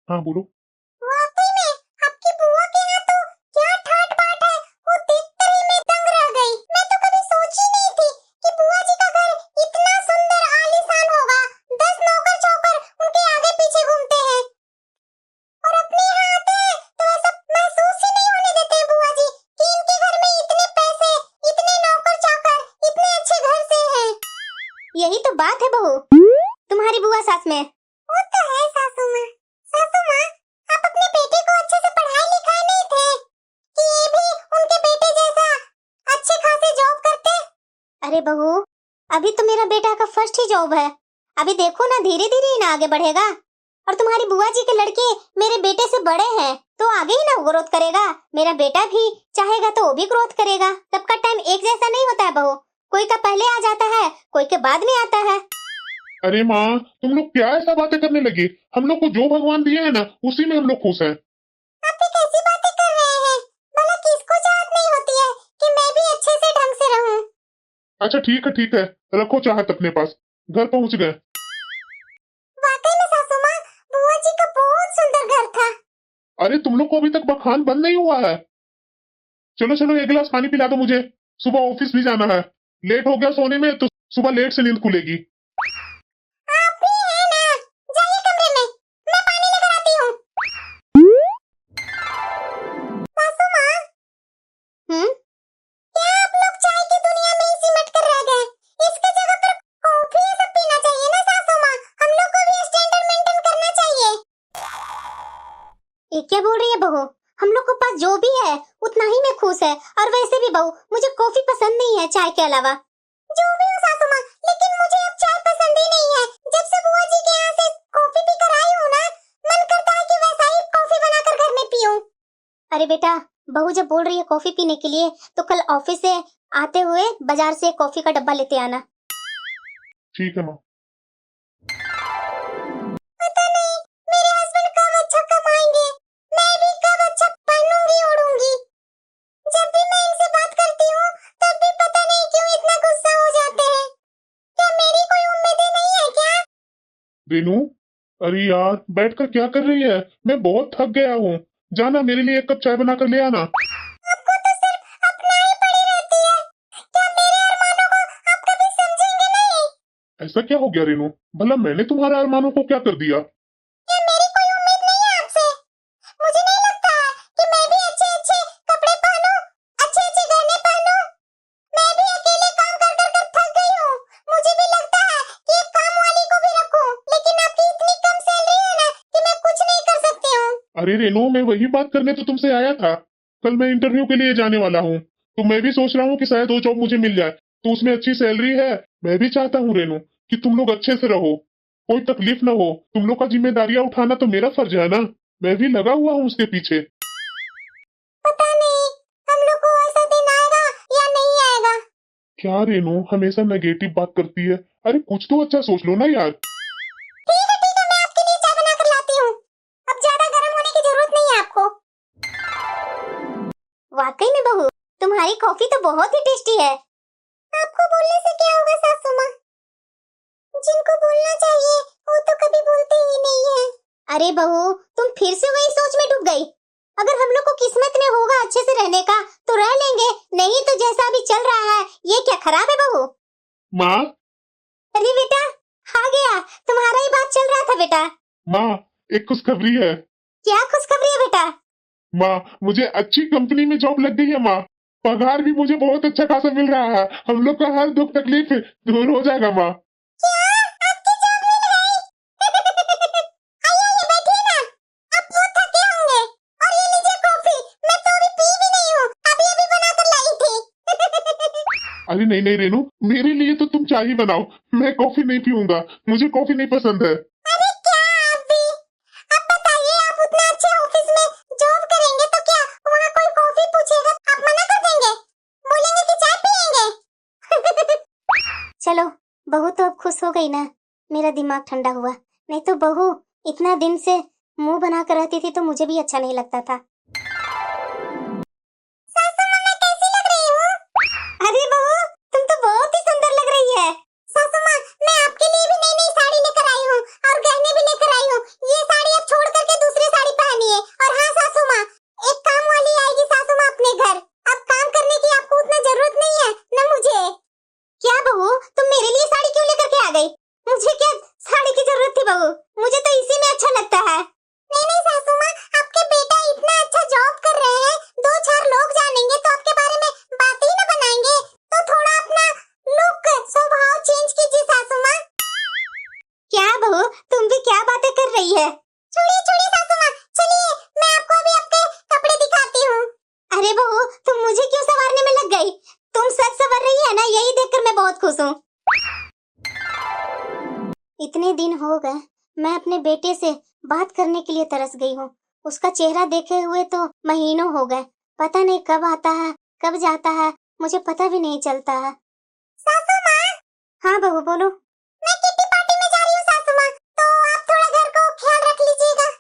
हाँ बोलो। वाकई में आपकी बुआ के यहाँ तो क्या ठाट बाट है, वो देखकर ही मैं दंग रह गई। मैं तो कभी सोची नहीं थी कि बुआ जी का घर इतना सुंदर आलीशान होगा। 10 नौकर चौकर उनके आगे पीछे घूमते हैं और अपने यहाँ आते हैं तो ऐसा महसूस ही नहीं होने देते हैं बुआ जी कि इनके घर में इतने पैसे, इतने नौकर चाकर, इतने अच्छे घर से हैं। यही तो बात है बहू, तुम्हारी बुआ सास में। वो तो है सासू माँ। सासू माँ, आप अपने बेटे को अच्छे से पढ़ाए लिखाए नहीं थे कि ये भी उनके बेटे जैसा अच्छे खासे जॉब करते? अरे बहू, अभी तो मेरा बेटा का फर्स्ट ही जॉब है। अभी देखो ना, धीरे धीरे ही ना आगे बढ़ेगा। और तुम्हारी बुआ जी के लड़के मेरे बेटे से बड़े हैं तो आगे ही ना ग्रोथ करेगा। मेरा बेटा भी चाहेगा तो वो भी ग्रोथ करेगा। सबका टाइम एक जैसा नहीं होता है बहू, कोई का पहले आ जाता है, कोई के बाद में आता है। अरे माँ, तुम लोग क्या ऐसा बातें करने लगे? हम लोग को जो भगवान दिए है ना, उसी में हम लोग खुश हैं। आप ये कैसी बातें कर रहे हैं? भला किसको चाहत नहीं होती है कि मैं भी अच्छे से ढंग से रहूं? अच्छा ठीक है, रखो चाहत अपने पास। घर पहुँच गए। वाकई में सासू माँ, बुआ जी का बहुत सुंदर घर था। अरे तुम लोग को अभी तक बखान बंद नहीं हुआ है। चलो चलो, एक गिलास पानी पिला दो मुझे, सुबह ऑफिस भी जाना है। लेट हो गया सोने में तो सुबह लेट से नींद खुलेगी। आप भी है ना, जाइए कमरे में, मैं पानी लेकर आती हूँ। सासू माँ, क्या आप लोग चाय की दुनिया में ही सिमट कर रह गए? इसके जगह पर कॉफी ये सब पीना चाहिए ना सासू माँ। हम लोग को भी स्टैंडर्ड मेंटेन करना चाहिए। ये क्या बोल रही है बहू? हम लोग के पास जो भी है उतना ही में खुश है। और वैसे भी बहू, मुझे कॉफी पसंद नहीं है चाय के अलावा। जो भी हो सासू माँ, लेकिन मुझे अब चाय पसंद ही नहीं है। जब से बुआ जी के यहाँ से कॉफी पीकर आई हूँ ना, मन करता है कि वैसा ही कॉफी बनाकर घर में पीऊं। अरे बेटा, बहू जब बोल रही है कॉफी पीने के लिए तो कल ऑफिस से आते हुए बाजार से कॉफी का डब्बा लेते आना। ठीक है माँ। पता नहीं मेरे हस्बैंड कब अच्छा कमाएंगे, मैं भी कब अच्छा पहनूंगी ओढ़ूंगी। जब भी मैं इनसे बात करती हूँ तब भी पता नहीं क्यों इतना गुस्सा हो जाते हैं। क्या मेरी कोई उम्मीदें नहीं है क्या? रेनू, अरे यार बैठकर क्या कर रही है? मैं बहुत थक गया हूँ। जाना, मेरे लिए एक कप चाय बनाकर ले आना। आपको तो सिर्फ अपना ही पड़ी रहती है। क्या मेरे अरमानों को आप कभी समझेंगे नहीं? ऐसा क्या हो गया रेनू? भला मैंने तुम्हारे अरमानों को क्या कर दिया? क्या मेरी कोई उम्मीद नहीं है आपसे? मुझे नहीं लगता है कि मैं भी अच्छे अच्छे कपड़े पहनूं, अच्छे अच्छे गहने पहनूं। मैं भी अकेले काम कर कर कर थक गई हूँ। मुझे भी लगता है कि एक काम वाली को भी रखूं, लेकिन आपकी इतनी कम सैलरी है ना कि मैं कुछ नहीं कर सकती हूँ। अरे रेनू, मैं वही बात करने तो तुमसे आया था। कल मैं इंटरव्यू के लिए जाने वाला हूँ, तो मैं भी सोच रहा हूँ कि शायद वो जॉब मुझे मिल जाए। तो उसमें अच्छी सैलरी है। मैं भी चाहता हूँ रेनू कि तुम लोग अच्छे से रहो, कोई तकलीफ ना हो। तुम लोग का जिम्मेदारियां उठाना तो मेरा फर्ज है ना। मैं भी लगा हुआ हूँ उसके पीछे। पता नहीं हम लोग को ऐसा दिन आएगा या नहीं आएगा। क्या रेनू हमेशा नेगेटिव बात करती है? अरे कुछ तो अच्छा सोच लो ना यार। ठीक है, मैं आपके लिए चाय बना कर लाती हूँ। अब ज्यादा गर्म होने की जरूरत नहीं है आपको। वाकई में बहू, तुम्हारी कॉफी तो बहुत ही टेस्टी है। आपको बोलने से क्या होगा सासू माँ? जिनको बोलना चाहिए वो तो कभी बोलते ही नहीं है। अरे बहू, तुम फिर से वही सोच में डूब गई। अगर हम लोग को किस्मत में होगा अच्छे से रहने का तो रह लेंगे, नहीं तो जैसा अभी चल रहा है ये क्या खराब है बहू? माँ, अरे बेटा, आ गया, तुम्हारा ही बात चल रहा था बेटा। माँ, एक खुशखबरी है। क्या खुशखबरी है बेटा? माँ, मुझे अच्छी कंपनी में जॉब लग गई है माँ। पगार भी मुझे बहुत अच्छा खासा मिल रहा है। हम लोग का हर दुख तकलीफ दूर हो जाएगा माँ। क्या आपकी जॉब मिल गई? आइए बैठिए ना, आप बहुत थके होंगे। और ये लीजिए कॉफी, मैं तो अभी पी भी नहीं हूँ, अभी अभी बनाकर लाई थी। अरे नहीं नहीं रेनू, मेरे लिए तो तुम चाय ही बनाओ। मैं कॉफी नहीं पीऊंगा, मुझे कॉफी नहीं पसंद है। अरे क्या आप भी? अब बताइए, आप उतना अच्छे ऑफिस में जॉब करेंगे तो क्या वहाँ कोई कॉफी पूछेगा आप मना कर देंगे? बोलेंगे कि चाय पियेंगे? चलो, बहू तो अब खुश हो गई ना, मेरा दिमाग ठंडा हुआ। नहीं तो बहू इतना दिन से मुंह बना कर रहती थी तो मुझे भी अच्छा नहीं लगता था। सासू माँ, मैं कैसी लग रही हूँ? अरे बहू, तुम तो बहुत ही सुंदर लग रही है। सासू माँ, मैं आपके लिए भी नई नई साड़ी लेकर आई हूँ और गहने भी लेकर आई हूँ। ये साड़ी अब छोड़ करके दूसरी की बहू, मुझे तो इसी में अच्छा लगता है। नहीं नहीं सासू माँ, आपके बेटा इतना अच्छा जॉब कर रहे हैं, दो चार लोग जानेंगे तो आपके बारे में बात ही न बनाएंगे। तो थोड़ा अपना लुक स्वभाव चेंज कीजिए सासू माँ। क्या बहू, तुम भी क्या बातें कर रही है? छोड़िए छोड़िए सासू माँ, चलिए मैं आपको अभी आपके कपड़े दिखाती हूँ। अरे बहू, तुम मुझे क्यों संवारने में लग गई? तुम सच संवर रही है ना, यही देखकर मैं बहुत खुश हूँ। इतने दिन हो गए, मैं अपने बेटे से बात करने के लिए तरस गई हूँ। उसका चेहरा देखे हुए तो महीनों हो गए। पता नहीं कब आता है, कब जाता है, मुझे पता भी नहीं चलता है। सासू माँ, हाँ बहू बोलो। मैं किटी पार्टी में जा रही हूँ सासू माँ, तो आप थोड़ा घर को ख्याल रख लीजिएगा।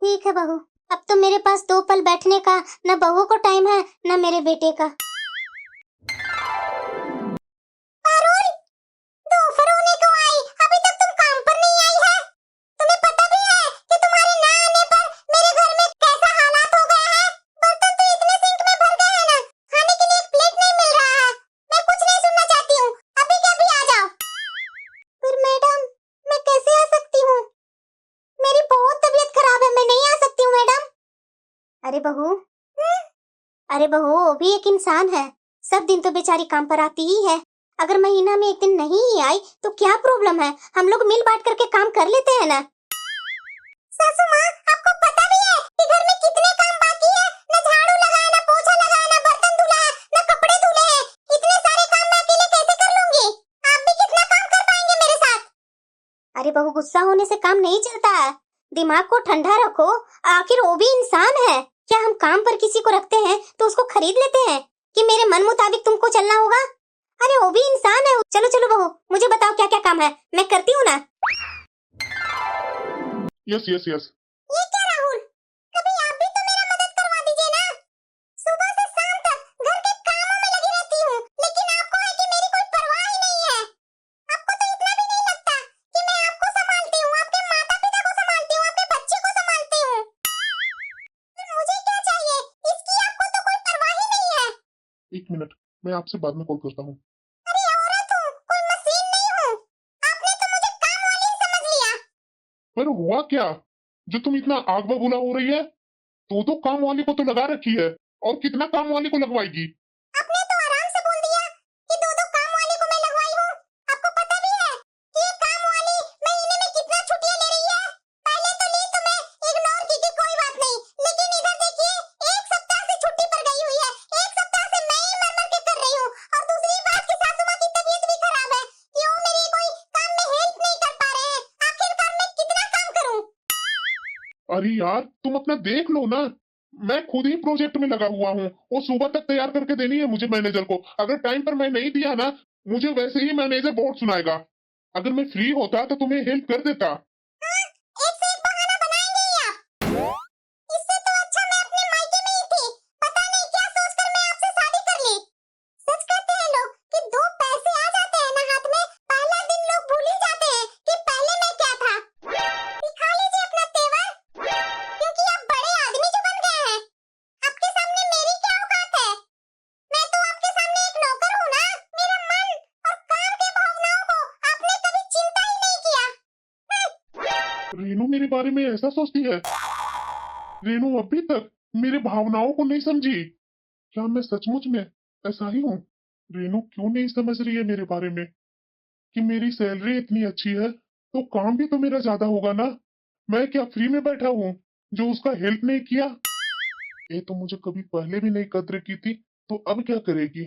ठीक है बहू, अब तो मेरे पास 2 पल बैठने का न बहू को टाइम है न मेरे बेटे का। पारुल, दोपहर होने को आई, अभी तक तुम काम पर नहीं आई है। तुम्हें पता भी है कि तुम्हारे ना आने पर मेरे घर में कैसा हालात हो गया है। बर्तन तो इतने सिंक में भर गए हैं ना, खाने के लिए एक प्लेट नहीं मिल रहा है। मैं कुछ नहीं सुनना चाहती हूँ, अभी के अभी आ जाओ। पर मैडम, मैं कैसे आ सकती हूँ? मेरी बहुत तबीयत खराब है, मैं नहीं आ सकती हूँ मैडम। अरे बहू, अरे बहू, वो भी एक इंसान है। सब दिन तो बेचारी काम पर आती ही है। अगर महीना में एक दिन नहीं ही आई तो क्या प्रॉब्लम है? हम लोग मिल बांट करके काम कर लेते हैं ना। सासू माँ, आपको पता भी है कि घर में कितने काम बाकी है? न झाड़ू लगाया, न पोछा लगाया, न बर्तन धुला है, न कपड़े धुले हैं। इतने सारे काम मैं अकेले कैसे कर लूंगी? आप भी कितना काम कर पाएंगे मेरे साथ? अरे बहू, गुस्सा होने से काम नहीं चलता है। दिमाग को ठंडा रखो, आखिर वो भी इंसान है। क्या हम काम पर किसी को रखते हैं तो उसको खरीद लेते हैं कि मेरे मन मुताबिक तुमको चलना होगा? अरे वो भी इंसान है। चलो चलो बहू, मुझे बताओ क्या क्या काम है, मैं करती हूँ ना। Yes yes yes. ये क्या राहुल, कभी आप भी तो मेरा मदद करवा दीजिए ना। सुबह से शाम तक घर के कामों में लगी रहती हूँ, लेकिन आपको है कि मेरी कोई परवाह ही नहीं है। आपको तो इतना भी नहीं लगता कि मैं आपको संभालती हूँ, आपके माता पिता को संभालती हूँ, आपके बच्चे को संभालती हूँ। फिर मुझे क्या चाहिए? इसकी आपको तो कोई परवाह ही नहीं है। 1 मिनट, मैं आपसे बाद में कॉल करता हूँ। अरे औरत हूँ, कोई मशीन नहीं हूँ। आपने तो मुझे काम वाली ही समझ लिया। पर हुआ क्या जो तुम इतना आग बबूला हो रही है? तो काम वाली को तो लगा रखी है, और कितना काम वाली को लगवाएगी? आपने तो आराम से बोल दिया कि दो दो काम वाली को मैं लगवाई हूँ। आपको पता भी है कि ये काम वाली महीने में कितना छुट्टियां ले रही है। पहले तो ली तो मैं इग्नोर की कि कोई बात नहीं, लेकिन इधर देखिए 1 सप्ताह से छुट्टी पर गई हुई है। 1 सप्ताह से मैं ही मर मर के कर रही हूँ। और दूसरी बात कि सासू माँ की तबीयत भी खराब है कि वो मेरी कोई काम में हेल्प नहीं कर पा रहे हैं। आखिरकार मैं कितना काम करूँ? अरे यार, तुम अपना देख लो ना। मैं खुद ही प्रोजेक्ट में लगा हुआ हूँ, वो सुबह तक तैयार करके देनी है मुझे मैनेजर को। अगर टाइम पर मैं नहीं दिया ना, मुझे वैसे ही मैनेजर बहुत सुनाएगा। अगर मैं फ्री होता तो तुम्हें हेल्प कर देता। हाँ, एक से एक बहाना बनाएंगे ही आप। इससे तो अच्छा मैं अपने मायके में ही थी। पता नहीं क्या सोचकर मैं आपसे शादी कर ली। सच कहते हैं लोग कि 2 पैसे आ जाते हैं ना हाथ में, पहला दिन लोग भूल ही जाते हैं कि पहले मैं क्या था। दिखा लीजिए अपना तेवर, क्योंकि आप बड़े आदमी जो बन गए हैं। आपके सामने मेरी क्या औकात है? मैं तो आपके सामने एक नौकर हूँ ना। मेरा मन और काम के भावनाओं को आपने कभी चिंता ही नहीं किया। रेनू मेरे बारे में ऐसा सोचती है? रेनू अभी तक मेरे भावनाओं को नहीं समझी। क्या मैं सचमुच में ऐसा ही हूँ? रेनू क्यों नहीं समझ रही है मेरे बारे में कि मेरी सैलरी इतनी अच्छी है तो काम भी तो मेरा ज्यादा होगा ना। मैं क्या फ्री में बैठा हूँ जो उसका हेल्प नहीं किया? ये तो मुझे कभी पहले भी नहीं कद्र की थी, तो अब क्या करेगी?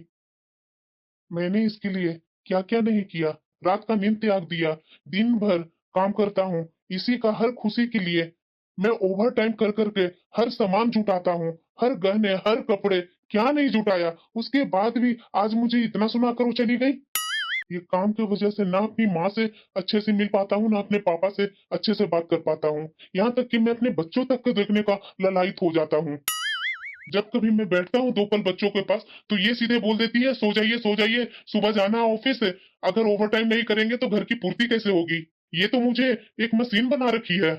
मैंने इसके लिए क्या क्या नहीं किया। रात का नींद त्याग दिया, दिन भर काम करता हूँ इसी का हर खुशी के लिए। मैं ओवर टाइम कर करके हर सामान जुटाता हूँ, हर गहने, हर कपड़े, क्या नहीं जुटाया। उसके बाद भी आज मुझे इतना सुनाकर वो चली गई। ये काम की वजह से ना अपनी माँ से अच्छे से मिल पाता हूँ, ना अपने पापा से अच्छे से बात कर पाता हूँ। यहाँ तक कि मैं अपने बच्चों तक को देखने का ललायत हो जाता हूँ। जब कभी मैं बैठता हूँ 2 पल बच्चों के पास, तो ये सीधे बोल देती है सो जाइए सो जाइए, सुबह जाना है ऑफिस से। अगर ओवर टाइम नहीं करेंगे तो घर की पूर्ति कैसे होगी? ये तो मुझे एक मशीन बना रखी है।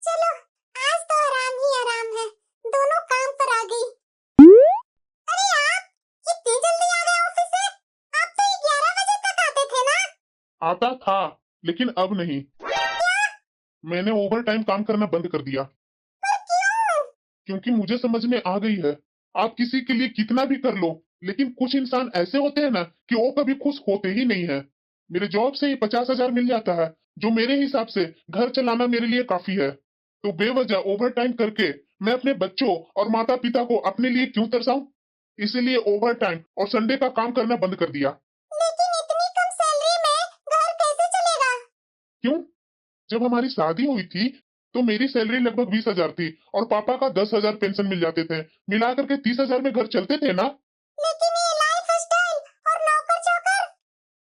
चलो, आज तो आराम ही आराम है। दोनों काम पर आ गई। अरे आप इतनी जल्दी आ गए ऑफिस से? आप तो 11 बजे तक आता था, लेकिन अब नहीं। मैंने ओवर टाइम काम करना बंद कर दिया, क्योंकि मुझे समझ में आ गई है, आप किसी के लिए कितना भी कर लो, लेकिन कुछ इंसान ऐसे होते हैं ना कि वो कभी खुश होते ही नहीं है। मेरे जॉब से ही 50,000 मिल जाता है, जो मेरे हिसाब से घर चलाना मेरे लिए काफी है। तो बेवजह ओवर टाइम करके मैं अपने बच्चों और माता पिता को अपने लिए क्यों तरसाऊं? इसीलिए ओवर टाइम और संडे का काम करना बंद कर दिया। लेकिन इतनी कम सैलरी में घर कैसे चलेगा? क्यों? जब हमारी शादी हुई थी तो मेरी सैलरी लगभग 20,000 थी और पापा का 10,000 पेंशन मिल जाते थे। मिलाकर के 30,000 में घर चलते थे ना। लेकिन ये लाइफ स्टाइल और नौकर चाकर।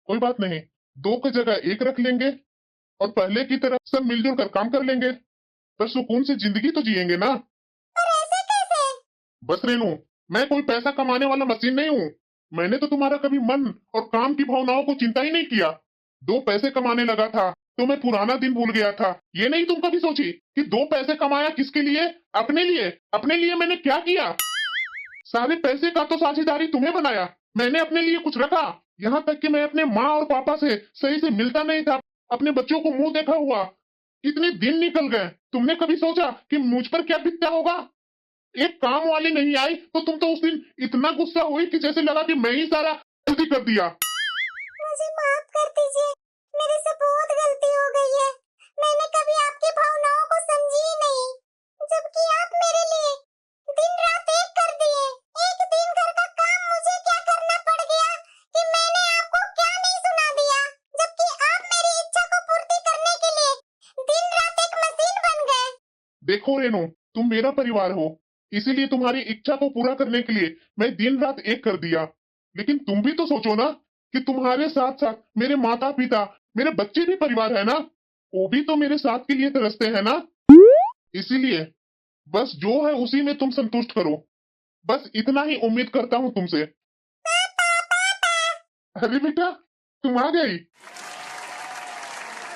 कोई बात नहीं, दो की जगह एक रख लेंगे और पहले की तरह सब मिलजुल कर काम कर लेंगे। पर सुकून से जिंदगी तो जिएंगे ना। पर ऐसे कैसे? बस रेनू, मैं कोई पैसा कमाने वाला मशीन नहीं हूँ। मैंने तो तुम्हारा कभी मन और काम की भावनाओं को चिंता ही नहीं किया। दो पैसे कमाने लगा था तो मैं पुराना दिन भूल गया था। ये नहीं तुम कभी सोची कि दो पैसे कमाया किसके लिए? अपने लिए। अपने लिए मैंने क्या किया? सारे पैसे का तो साझेदारी तुम्हें बनाया, मैंने अपने लिए कुछ रखा। यहाँ तक कि मैं अपने माँ और पापा से सही से मिलता नहीं था, अपने बच्चों को मुंह देखा हुआ। इतने दिन निकल गए, तुमने कभी सोचा कि मुझ पर क्या बीतता होगा? एक काम वाली नहीं आई तो तुम तो उस दिन इतना गुस्सा हुई कि जैसे लगा कि मैं ही सारा गलती कर दिया। मुझे माफ कर दीजिए, मेरे से बहुत गलती हो गई है। मैंने कभी आपकी भावनाओं को समझी ही नहीं, जबकि आप मेरे लिए दिन रात एक कर दिए। एक दिन घर का काम मुझे क्या करना पड़ गया कि मैंने आपको क्या नहीं सुना दिया, जबकि आप मेरी इच्छा को पूर्ति करने के लिए दिन रात एक मशीन बन गए। देखो रेनू, तुम मेरा परिवार हो, इसीलिए तुम्हारी इच्छा को पूरा करने के लिए मैं दिन रात एक कर दिया। लेकिन तुम भी तो सोचो ना कि तुम्हारे साथ साथ मेरे माता पिता, मेरे बच्चे भी परिवार है ना। वो भी तो मेरे साथ के लिए तरसते हैं ना। इसीलिए बस जो है उसी में तुम संतुष्ट करो। बस इतना ही उम्मीद करता हूँ तुमसे। अरे बेटा, तुम आ गई।